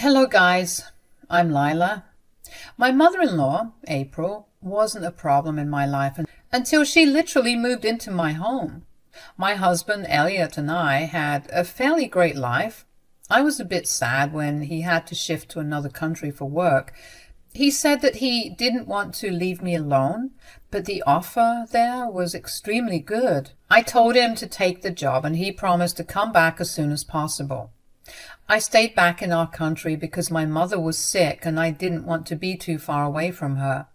Hello guys, I'm Lila. My mother-in-law, April, wasn't a problem in my life until she literally moved into my home. My husband, Elliot, and I had a fairly great life. I was a bit sad when he had to shift to another country for work. He said that he didn't want to leave me alone, but the offer there was extremely good. I told him to take the job and he promised to come back as soon as possible. I stayed back in our country because my mother was sick and I didn't want to be too far away from her.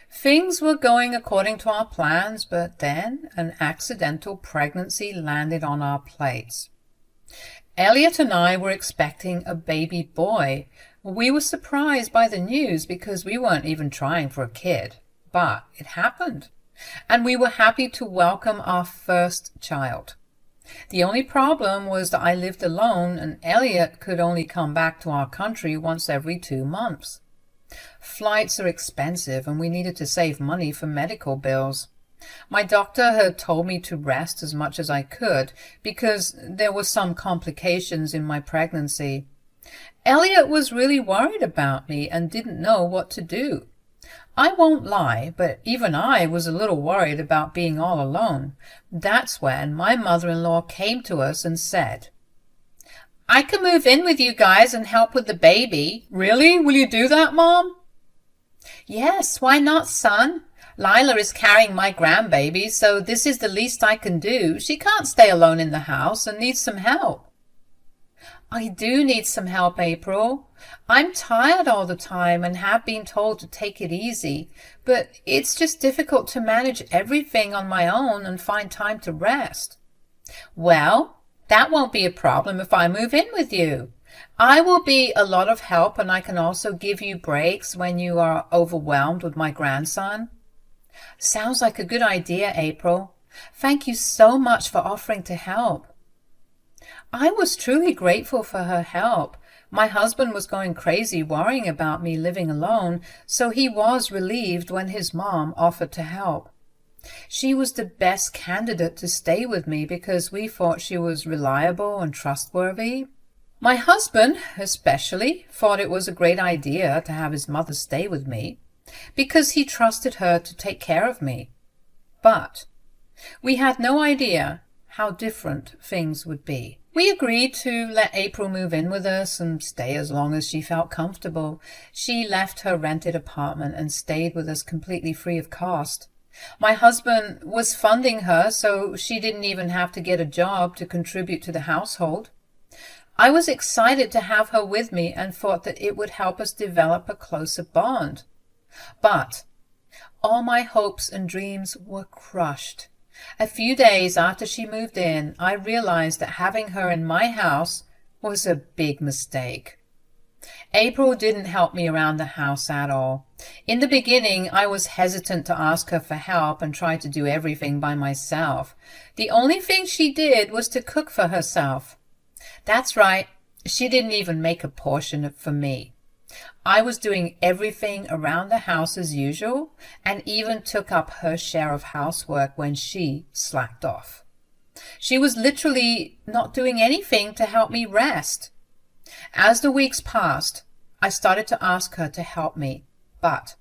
Things were going according to our plans, but then an accidental pregnancy landed on our plates. Elliot and I were expecting a baby boy. We were surprised by the news because we weren't even trying for a kid, but it happened, and we were happy to welcome our first child. The only problem was that I lived alone and Elliot could only come back to our country once every 2 months. Flights are expensive and we needed to save money for medical bills. My doctor had told me to rest as much as I could because there were some complications in my pregnancy. Elliot was really worried about me and didn't know what to do. I won't lie, but even I was a little worried about being all alone. That's when my mother-in-law came to us and said, "I can move in with you guys and help with the baby." "Really? Will you do that, Mom?" "Yes, why not, son? Lila is carrying my grandbaby, so this is the least I can do. She can't stay alone in the house and needs some help." "I do need some help, April. I'm tired all the time and have been told to take it easy, but it's just difficult to manage everything on my own and find time to rest." "Well, that won't be a problem if I move in with you. I will be a lot of help and I can also give you breaks when you are overwhelmed with my grandson." "Sounds like a good idea, April. Thank you so much for offering to help." I was truly grateful for her help. My husband was going crazy worrying about me living alone, so he was relieved when his mom offered to help. She was the best candidate to stay with me because we thought she was reliable and trustworthy. My husband, especially, thought it was a great idea to have his mother stay with me because he trusted her to take care of me. But we had no idea how different things would be. We agreed to let April move in with us and stay as long as she felt comfortable. She left her rented apartment and stayed with us completely free of cost. My husband was funding her, so she didn't even have to get a job to contribute to the household. I was excited to have her with me and thought that it would help us develop a closer bond. But all my hopes and dreams were crushed. A few days after she moved in, I realized that having her in my house was a big mistake. April didn't help me around the house at all. In the beginning, I was hesitant to ask her for help and tried to do everything by myself. The only thing she did was to cook for herself. That's right, she didn't even make a portion for me. I was doing everything around the house as usual and even took up her share of housework when she slacked off. She was literally not doing anything to help me rest. As the weeks passed, I started to ask her to help me, but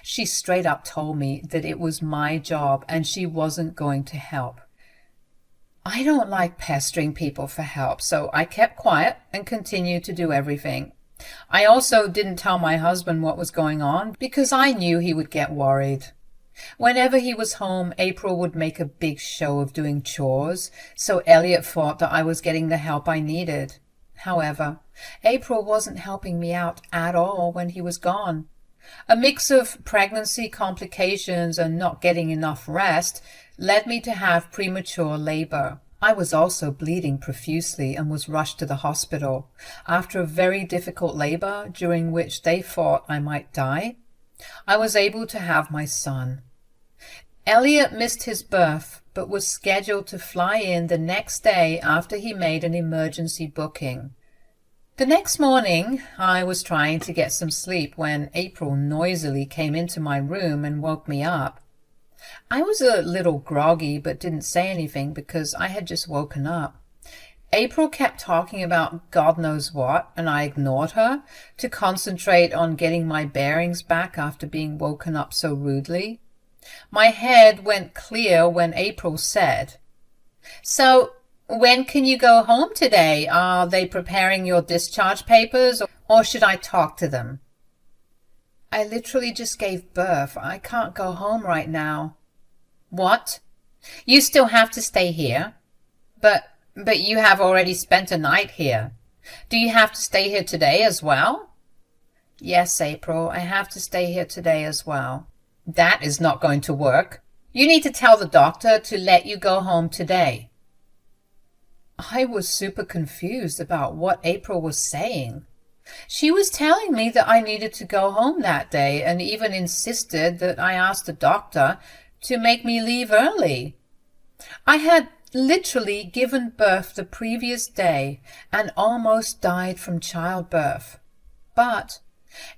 she straight up told me that it was my job and she wasn't going to help. I don't like pestering people for help, so I kept quiet and continued to do everything. I also didn't tell my husband what was going on because I knew he would get worried. Whenever he was home, April would make a big show of doing chores, so Elliot thought that I was getting the help I needed. However, April wasn't helping me out at all when he was gone. A mix of pregnancy complications and not getting enough rest led me to have premature labor. I was also bleeding profusely and was rushed to the hospital. After a very difficult labor, during which they thought I might die, I was able to have my son. Elliot missed his birth, but was scheduled to fly in the next day after he made an emergency booking. The next morning, I was trying to get some sleep when April noisily came into my room and woke me up. I was a little groggy but didn't say anything because I had just woken up. April kept talking about God knows what, and I ignored her to concentrate on getting my bearings back after being woken up so rudely. My head went clear when April said, "So, when can you go home today? Are they preparing your discharge papers, or should I talk to them?" "I literally just gave birth. I can't go home right now." "What? You still have to stay here? But you have already spent a night here. Do you have to stay here today as well?" "Yes, April, I have to stay here today as well." "That is not going to work. You need to tell the doctor to let you go home today." I was super confused about what April was saying. She was telling me that I needed to go home that day and even insisted that I ask the doctor to make me leave early. I had literally given birth the previous day and almost died from childbirth. But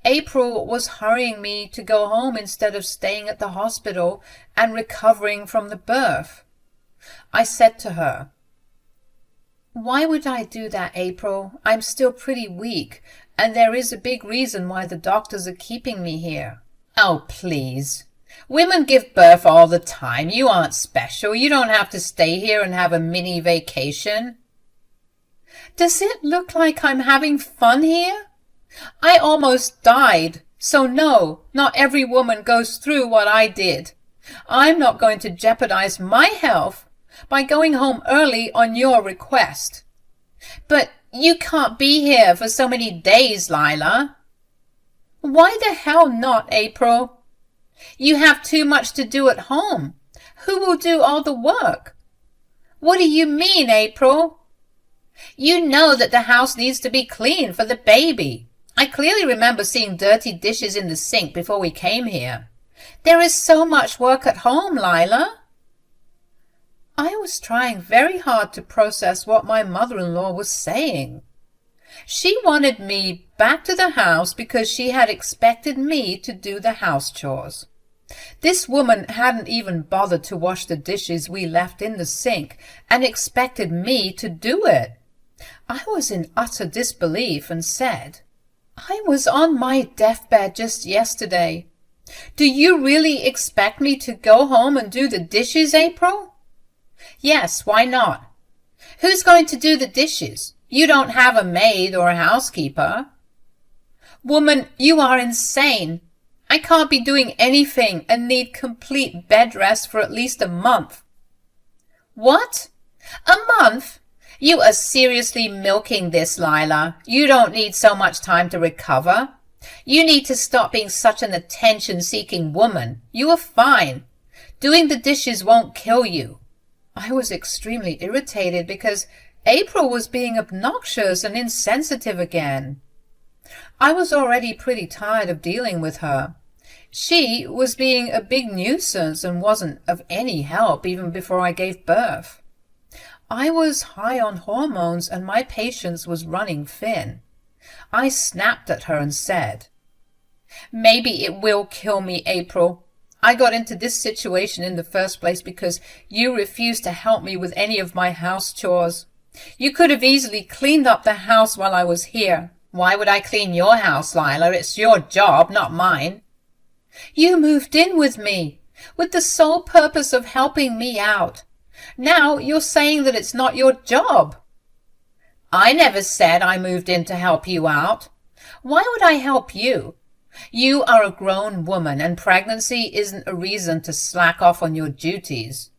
April was hurrying me to go home instead of staying at the hospital and recovering from the birth. I said to her, "Why would I do that, April? I'm still pretty weak, and there is a big reason why the doctors are keeping me here." "Oh, please. Women give birth all the time. You aren't special. You don't have to stay here and have a mini vacation." "Does it look like I'm having fun here? I almost died. So no, not every woman goes through what I did. I'm not going to jeopardize my health by going home early on your request." "But you can't be here for so many days, Lila." "Why the hell not, April? You have too much to do at home. Who will do all the work?" "What do you mean, April?" "You know that the house needs to be clean for the baby. I clearly remember seeing dirty dishes in the sink before we came here. There is so much work at home, Lila." I was trying very hard to process what my mother-in-law was saying. She wanted me back to the house because she had expected me to do the house chores. This woman hadn't even bothered to wash the dishes we left in the sink and expected me to do it. I was in utter disbelief and said, "I was on my deathbed just yesterday. Do you really expect me to go home and do the dishes, April?" "Yes, why not? Who's going to do the dishes? You don't have a maid or a housekeeper." "Woman, you are insane. I can't be doing anything and need complete bed rest for at least a month." "What? A month? You are seriously milking this, Lila. You don't need so much time to recover. You need to stop being such an attention-seeking woman. You are fine. Doing the dishes won't kill you." I was extremely irritated because April was being obnoxious and insensitive again. I was already pretty tired of dealing with her. She was being a big nuisance and wasn't of any help even before I gave birth. I was high on hormones and my patience was running thin. I snapped at her and said, "Maybe it will kill me, April. I got into this situation in the first place because you refused to help me with any of my house chores. You could have easily cleaned up the house while I was here." "Why would I clean your house, Lila? It's your job, not mine." "You moved in with me with the sole purpose of helping me out. Now you're saying that it's not your job." "I never said I moved in to help you out. Why would I help you? You are a grown woman, and pregnancy isn't a reason to slack off on your duties."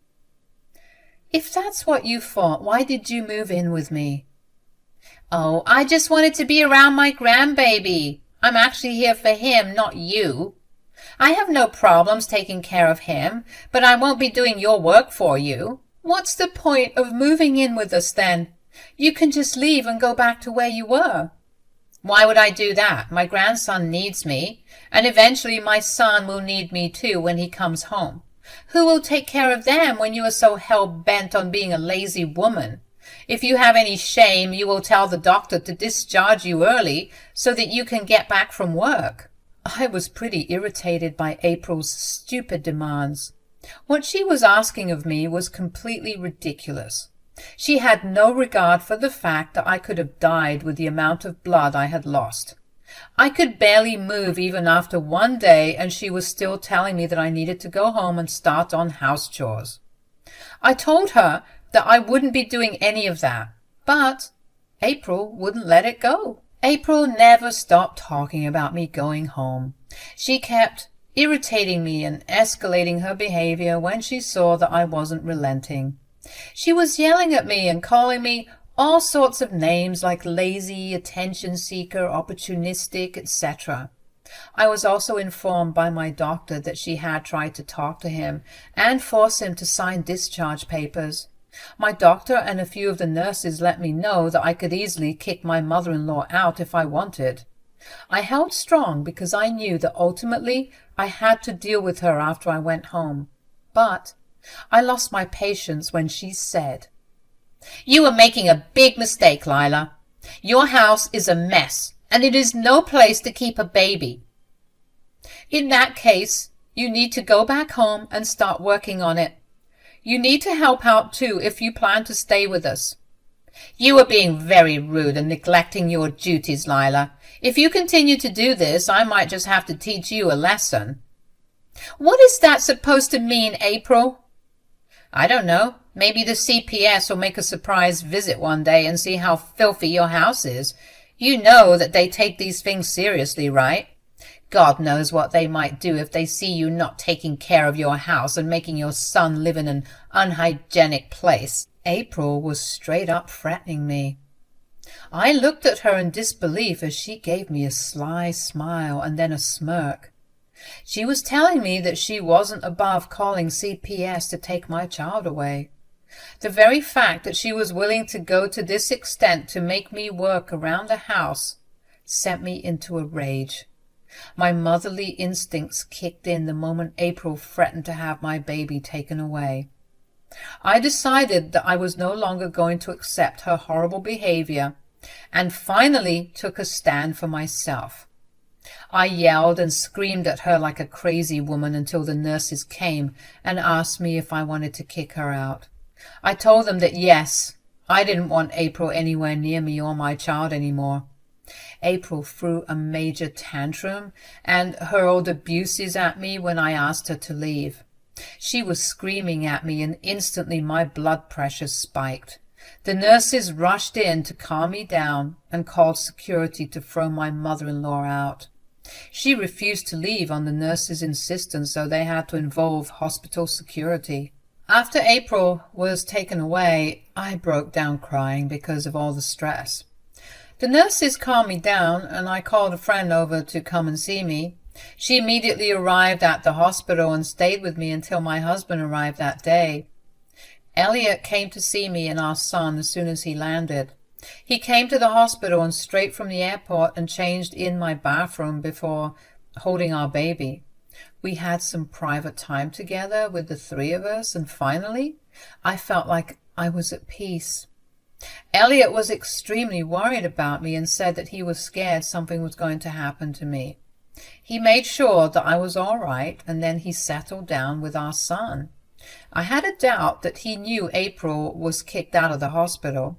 "If that's what you thought, why did you move in with me?" "Oh, I just wanted to be around my grandbaby. I'm actually here for him, not you. I have no problems taking care of him, but I won't be doing your work for you." "What's the point of moving in with us then? You can just leave and go back to where you were." "Why would I do that? My grandson needs me, and eventually my son will need me too when he comes home. Who will take care of them when you are so hell-bent on being a lazy woman? If you have any shame, you will tell the doctor to discharge you early so that you can get back from work." I was pretty irritated by April's stupid demands. What she was asking of me was completely ridiculous. She had no regard for the fact that I could have died with the amount of blood I had lost. I could barely move even after one day, and she was still telling me that I needed to go home and start on house chores. I told her that I wouldn't be doing any of that, but April wouldn't let it go. April never stopped talking about me going home. She kept irritating me and escalating her behavior when she saw that I wasn't relenting. She was yelling at me and calling me all sorts of names like lazy, attention-seeker, opportunistic, etc. I was also informed by my doctor that she had tried to talk to him and force him to sign discharge papers. My doctor and a few of the nurses let me know that I could easily kick my mother-in-law out if I wanted. I held strong because I knew that ultimately I had to deal with her after I went home. But I lost my patience when she said, "You are making a big mistake, Lila. Your house is a mess, and it is no place to keep a baby. In that case, you need to go back home and start working on it. You need to help out too if you plan to stay with us. You are being very rude and neglecting your duties, Lila. If you continue to do this, I might just have to teach you a lesson." "What is that supposed to mean, April?" "I don't know. Maybe the CPS will make a surprise visit one day and see how filthy your house is. You know that they take these things seriously, right? God knows what they might do if they see you not taking care of your house and making your son live in an unhygienic place." April was straight up threatening me. I looked at her in disbelief as she gave me a sly smile and then a smirk. She was telling me that she wasn't above calling CPS to take my child away. The very fact that she was willing to go to this extent to make me work around the house sent me into a rage. My motherly instincts kicked in the moment April threatened to have my baby taken away. I decided that I was no longer going to accept her horrible behavior and finally took a stand for myself. I yelled and screamed at her like a crazy woman until the nurses came and asked me if I wanted to kick her out. I told them that yes, I didn't want April anywhere near me or my child anymore. April threw a major tantrum and hurled abuses at me when I asked her to leave. She was screaming at me, and instantly my blood pressure spiked. The nurses rushed in to calm me down and called security to throw my mother-in-law out. She refused to leave on the nurses' insistence, so they had to involve hospital security. After April was taken away, I broke down crying because of all the stress. The nurses calmed me down, and I called a friend over to come and see me. She immediately arrived at the hospital and stayed with me until my husband arrived that day. Elliot came to see me and our son as soon as he landed. He came to the hospital and straight from the airport and changed in my bathroom before holding our baby. We had some private time together with the three of us, and finally I felt like I was at peace. Elliot was extremely worried about me and said that he was scared something was going to happen to me. He made sure that I was all right, and then he settled down with our son. I had a doubt that he knew April was kicked out of the hospital.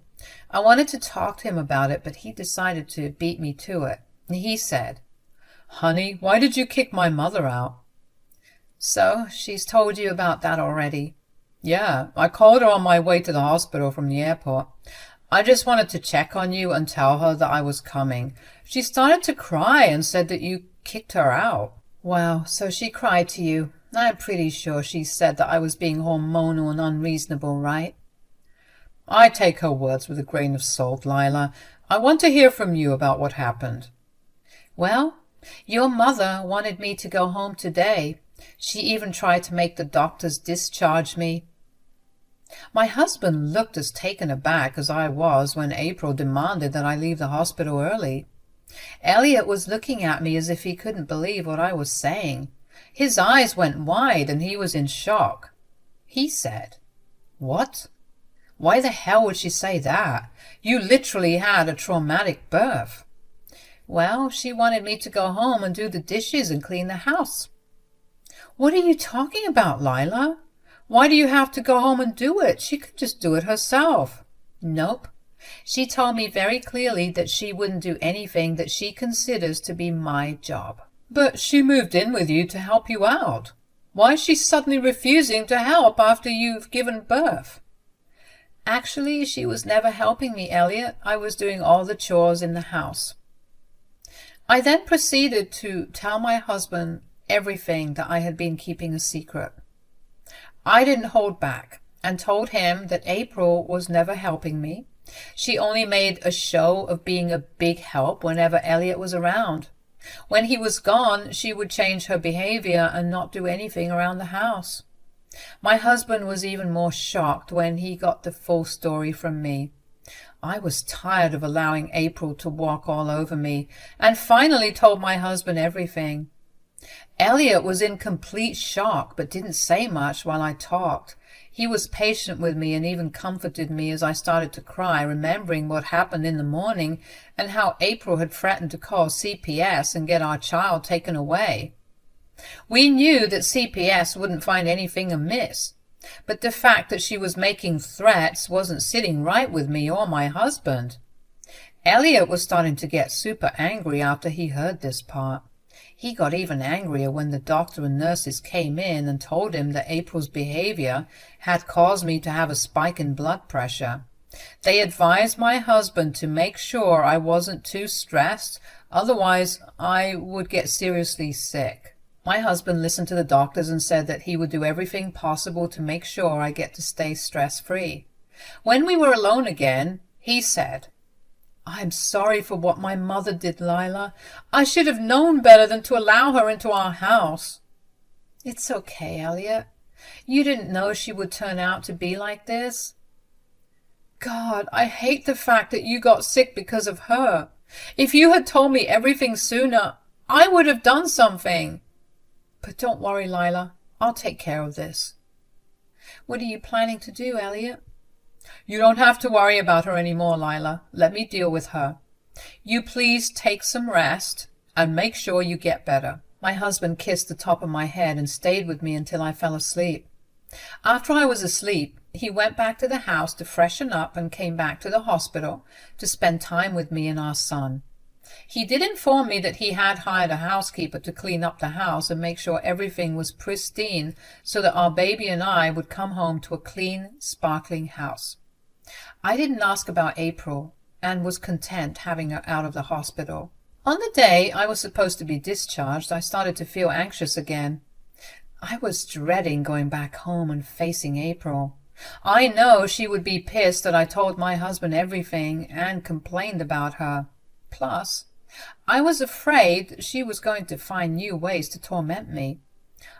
I wanted to talk to him about it, but he decided to beat me to it. He said, "Honey, why did you kick my mother out?" "So she's told you about that already?" "Yeah, I called her on my way to the hospital from the airport. I just wanted to check on you and tell her that I was coming. She started to cry and said that you kicked her out." "Wow, so she cried to you. I'm pretty sure she said that I was being hormonal and unreasonable, right?" "I take her words with a grain of salt, Lila. I want to hear from you about what happened." "Well, your mother wanted me to go home today. She even tried to make the doctors discharge me." My husband looked as taken aback as I was when April demanded that I leave the hospital early. Elliot was looking at me as if he couldn't believe what I was saying. His eyes went wide and he was in shock. He said, "What? Why the hell would she say that? You literally had a traumatic birth." "Well, she wanted me to go home and do the dishes and clean the house." "What are you talking about, Lila? Why do you have to go home and do it? She could just do it herself. Nope. She told me very clearly that she wouldn't do anything that she considers to be my job. But she moved in with you to help you out. Why is she suddenly refusing to help after you've given birth? Actually, she was never helping me, Elliot. I was doing all the chores in the house. I then proceeded to tell my husband everything that I had been keeping a secret. I didn't hold back and told him that April was never helping me. She only made a show of being a big help whenever Elliot was around. When he was gone, she would change her behavior and not do anything around the house. My husband was even more shocked when he got the full story from me. I was tired of allowing April to walk all over me and finally told my husband everything. Elliot was in complete shock but didn't say much while I talked. He was patient with me and even comforted me as I started to cry, remembering what happened in the morning and how April had threatened to call CPS and get our child taken away. We knew that CPS wouldn't find anything amiss, but the fact that she was making threats wasn't sitting right with me or my husband. Elliot was starting to get super angry after he heard this part. He got even angrier when the doctor and nurses came in and told him that April's behavior had caused me to have a spike in blood pressure. They advised my husband to make sure I wasn't too stressed, otherwise I would get seriously sick. My husband listened to the doctors and said that he would do everything possible to make sure I get to stay stress-free. When we were alone again, he said, "I'm sorry for what my mother did, Lila. I should have known better than to allow her into our house." "It's okay, Elliot. You didn't know she would turn out to be like this." "God, I hate the fact that you got sick because of her. If you had told me everything sooner, I would have done something. But don't worry, Lila. I'll take care of this." "What are you planning to do, Elliot?" "You don't have to worry about her anymore, Lila. Let me deal with her. You please take some rest and make sure you get better." My husband kissed the top of my head and stayed with me until I fell asleep. After I was asleep, he went back to the house to freshen up and came back to the hospital to spend time with me and our son. He did inform me that he had hired a housekeeper to clean up the house and make sure everything was pristine so that our baby and I would come home to a clean, sparkling house. I didn't ask about April and was content having her out of the hospital. On the day I was supposed to be discharged, I started to feel anxious again. I was dreading going back home and facing April. I know she would be pissed that I told my husband everything and complained about her. Plus, I was afraid she was going to find new ways to torment me.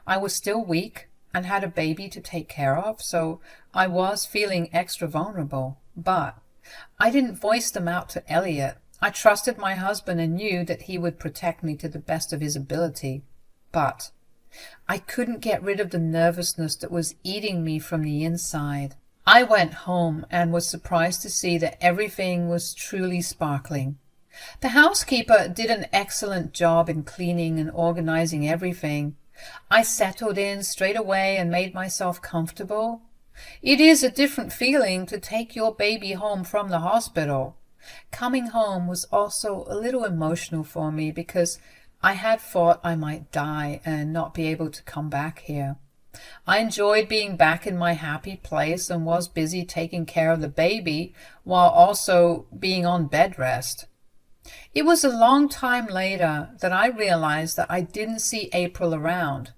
I was still weak and had a baby to take care of, so I was feeling extra vulnerable. But I didn't voice them out to Elliot. I trusted my husband and knew that he would protect me to the best of his ability. But I couldn't get rid of the nervousness that was eating me from the inside. I went home and was surprised to see that everything was truly sparkling. The housekeeper did an excellent job in cleaning and organizing everything. I settled in straight away and made myself comfortable. It is a different feeling to take your baby home from the hospital. Coming home was also a little emotional for me because I had thought I might die and not be able to come back here. I enjoyed being back in my happy place and was busy taking care of the baby while also being on bed rest. It was a long time later that I realized that I didn't see April around.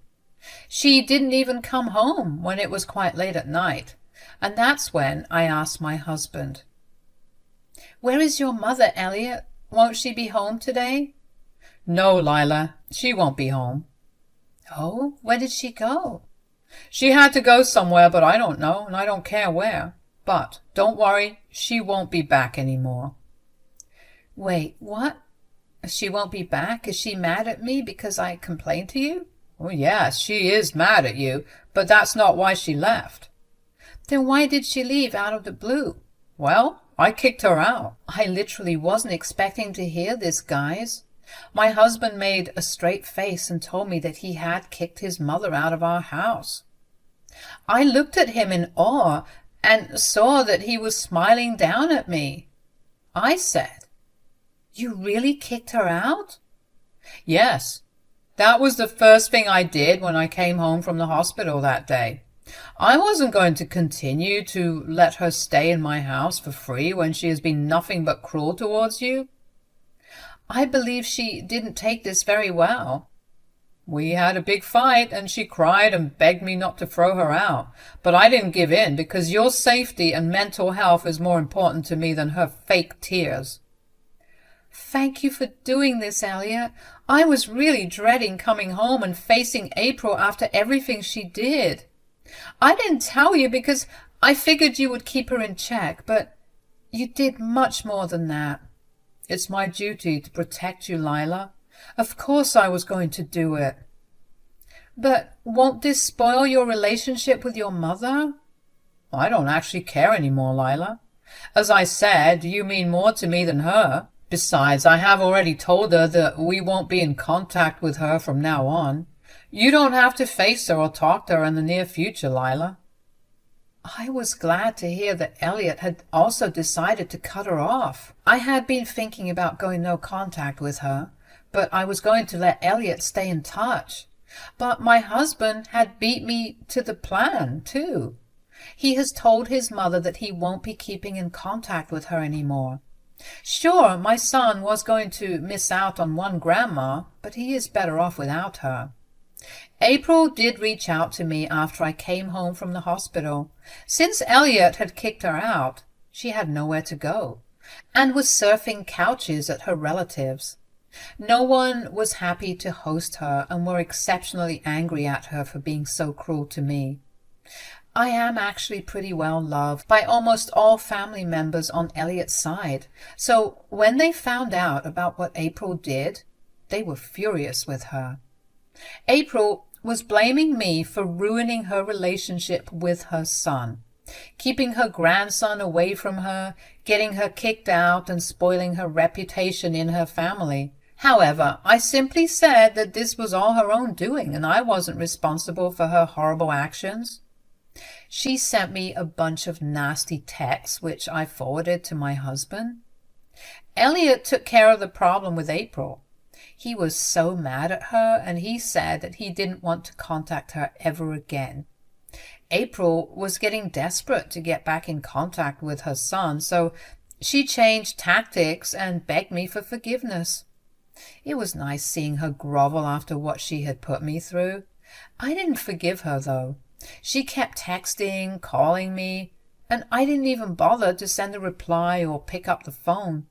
She didn't even come home when it was quite late at night, and that's when I asked my husband, "Where is your mother, Elliot? Won't she be home today?" "No, Lila, she won't be home." "Oh, where did she go?" "She had to go somewhere, but I don't know, and I don't care where. But don't worry, she won't be back anymore." "Wait, what? She won't be back? Is she mad at me because I complained to you?" "Oh, yes, she is mad at you, but that's not why she left." "Then why did she leave out of the blue?" "Well, I kicked her out." I literally wasn't expecting to hear this, guys. My husband made a straight face and told me that he had kicked his mother out of our house. I looked at him in awe and saw that he was smiling down at me. I said, "You really kicked her out?" "Yes. That was the first thing I did when I came home from the hospital that day. I wasn't going to continue to let her stay in my house for free when she has been nothing but cruel towards you." "I believe she didn't take this very well." "We had a big fight, and she cried and begged me not to throw her out. But I didn't give in, because your safety and mental health is more important to me than her fake tears." "Thank you for doing this, Elliot. I was really dreading coming home and facing April after everything she did. I didn't tell you because I figured you would keep her in check, but you did much more than that." "It's my duty to protect you, Lila. Of course I was going to do it." "But won't this spoil your relationship with your mother?" "I don't actually care anymore, Lila. As I said, you mean more to me than her. Besides, I have already told her that we won't be in contact with her from now on. You don't have to face her or talk to her in the near future, Lila." I was glad to hear that Elliot had also decided to cut her off. I had been thinking about going no contact with her, but I was going to let Elliot stay in touch. But my husband had beat me to the plan, too. He has told his mother that he won't be keeping in contact with her anymore. Sure, my son was going to miss out on one grandma, but he is better off without her. April did reach out to me after I came home from the hospital. Since Elliot had kicked her out, she had nowhere to go, and was surfing couches at her relatives'. No one was happy to host her and were exceptionally angry at her for being so cruel to me. I am actually pretty well loved by almost all family members on Elliot's side, so when they found out about what April did, they were furious with her. April was blaming me for ruining her relationship with her son, keeping her grandson away from her, getting her kicked out, and spoiling her reputation in her family. However, I simply said that this was all her own doing and I wasn't responsible for her horrible actions. She sent me a bunch of nasty texts, which I forwarded to my husband. Elliot took care of the problem with April. He was so mad at her, and he said that he didn't want to contact her ever again. April was getting desperate to get back in contact with her son, so she changed tactics and begged me for forgiveness. It was nice seeing her grovel after what she had put me through. I didn't forgive her, though. She kept texting, calling me, and I didn't even bother to send a reply or pick up the phone.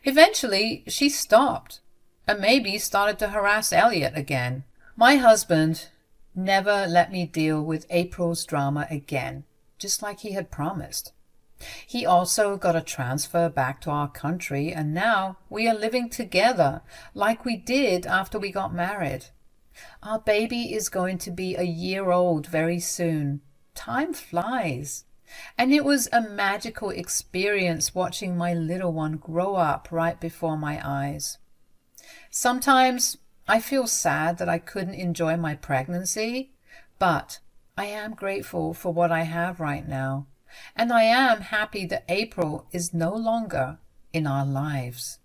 Eventually, she stopped, and maybe started to harass Elliot again. My husband never let me deal with April's drama again, just like he had promised. He also got a transfer back to our country, and now we are living together like we did after we got married. Our baby is going to be a year old very soon. Time flies. And it was a magical experience watching my little one grow up right before my eyes. Sometimes I feel sad that I couldn't enjoy my pregnancy, but I am grateful for what I have right now, and I am happy that April is no longer in our lives.